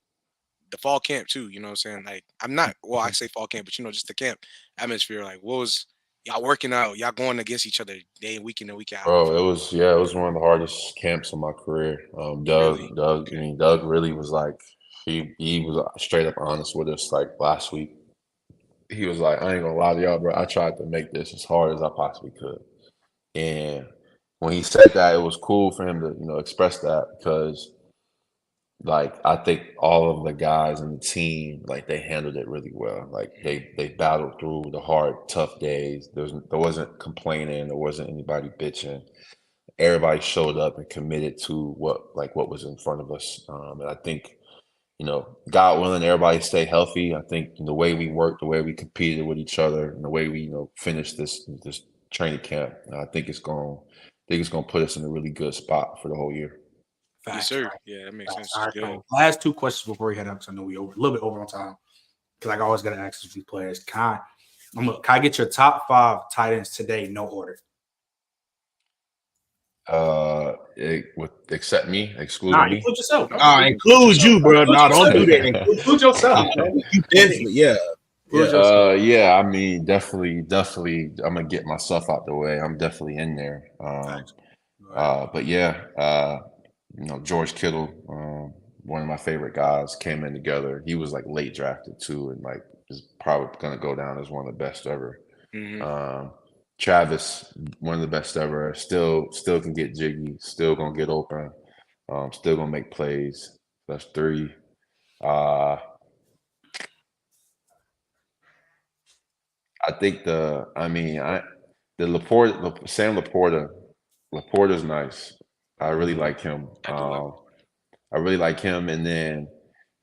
the fall camp too. You know what I'm saying? Like, I'm not. Well, I say fall camp, but just the camp atmosphere. Like, what was y'all working out? Y'all going against each other week in and week out?
Bro, it was one of the hardest camps of my career.
Really?
I mean, Doug really was like, he was straight up honest with us. Like last week, he was like, I ain't gonna lie to y'all, bro. I tried to make this as hard as I possibly could. And when he said that, it was cool for him to, express that, because like I think all of the guys in the team, like they handled it really well. Like they battled through the hard, tough days. There wasn't complaining, there wasn't anybody bitching. Everybody showed up and committed to what was in front of us. And I think, God willing, everybody stay healthy. I think the way we worked, the way we competed with each other, and the way we, finished this training camp, I think it's gonna put us in a really good spot for the whole year.
Yes, sir. Yeah, that makes sense.
All right,
Good.
so last two questions before we head out, because I know we a little bit over on time. Because I always got to ask these players, can I get your top 5 tight ends today, no order?
Except me, excluding me.
Include yourself.
Include you, bro. No, don't do that.
Include yourself.
You definitely, yeah.
Yeah, I mean, definitely, I'm gonna get myself out the way. I'm definitely in there. But yeah, George Kittle, one of my favorite guys, came in together. He was like late drafted too, and like is probably gonna go down as one of the best ever. Travis, one of the best ever. Still can get jiggy. Still gonna get open. Still gonna make plays. That's 3. I think Sam Laporta's nice. I really like him. I really like him. And then,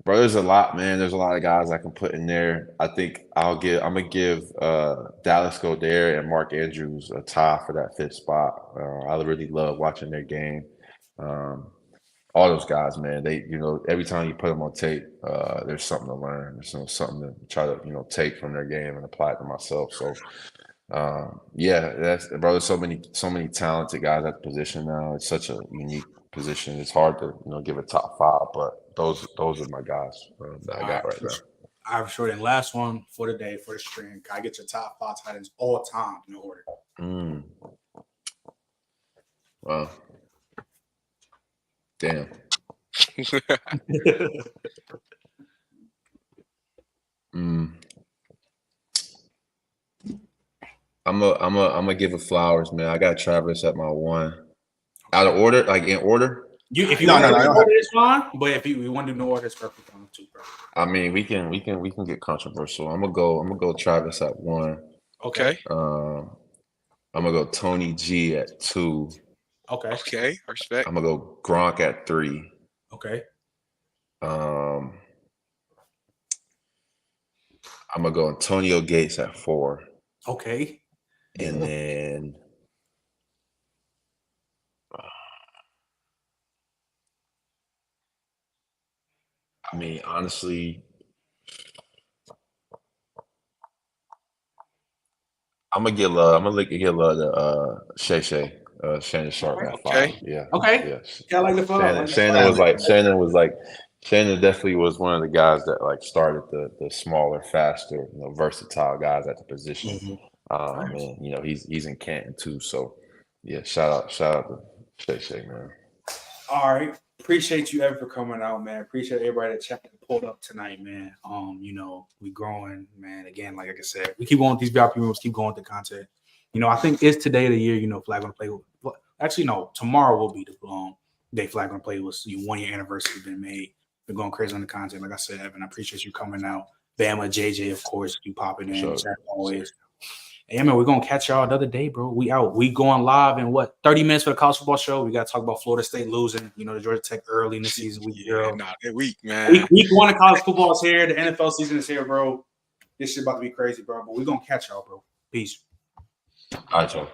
bro, there's a lot, man. There's a lot of guys I can put in there. I think I'm gonna give Dallas Goedert and Mark Andrews a tie for that 5th spot. I really love watching their game. All those guys, man, they, every time you put them on tape, there's something to learn. There's something to try to, take from their game and apply it to myself. So, yeah, there's so many talented guys at the position now. It's such a unique position. It's hard to, give a top 5, but those are my guys that I got right now.
All right, sure. And last one for the day, for the stream. Can I get your top 5 tight ends all time, no order?
Wow. Damn. I'm gonna give it flowers, man. I got Travis at my 1. Out of order, like in order.
If you want to do order, it's fine. But if you want to do no order, it's perfect on too, bro.
I mean, we can get controversial. I'm gonna go Travis at 1.
Okay.
I'm gonna go Tony G at 2.
Okay. Respect.
I'm gonna go Gronk at 3.
Okay.
I'm gonna go Antonio Gates at 4.
Okay.
And then mean, honestly, I'm gonna get love. I'm gonna give love to Shay, Shannon Sharp at 5.
Okay.
Yeah,
Okay.
yes.
Yeah, I like the follow.
Shannon was like Shannon definitely was one of the guys that like started the smaller, faster, versatile guys at the position.
Mhm.
And he's in Canton too. So yeah, shout out to Shay, man.
All right. Appreciate you ever for coming out, man. Appreciate everybody that checked and pulled up tonight, man. We growing, man. Again, like I said, we keep going with these VIP rooms, keep going with the content. I think it's today of the year, Flag Gonna Play. Actually, no, tomorrow will be the day Flag Gonna Play was 1 year anniversary been made. We're going crazy on the content. Like I said, Evan, I appreciate you coming out. Bama, JJ, of course, you popping in.
Sure.
Chat always. Hey, man, we're going to catch y'all another day, bro. We out. We going live in 30 minutes for the college football show. We got to talk about Florida State losing, the Georgia Tech early in the season. Week
1, man.
Week 1 of college football is here. The NFL season is here, bro. This shit about to be crazy, bro. But we're going to catch y'all, bro. Peace.
All right, y'all.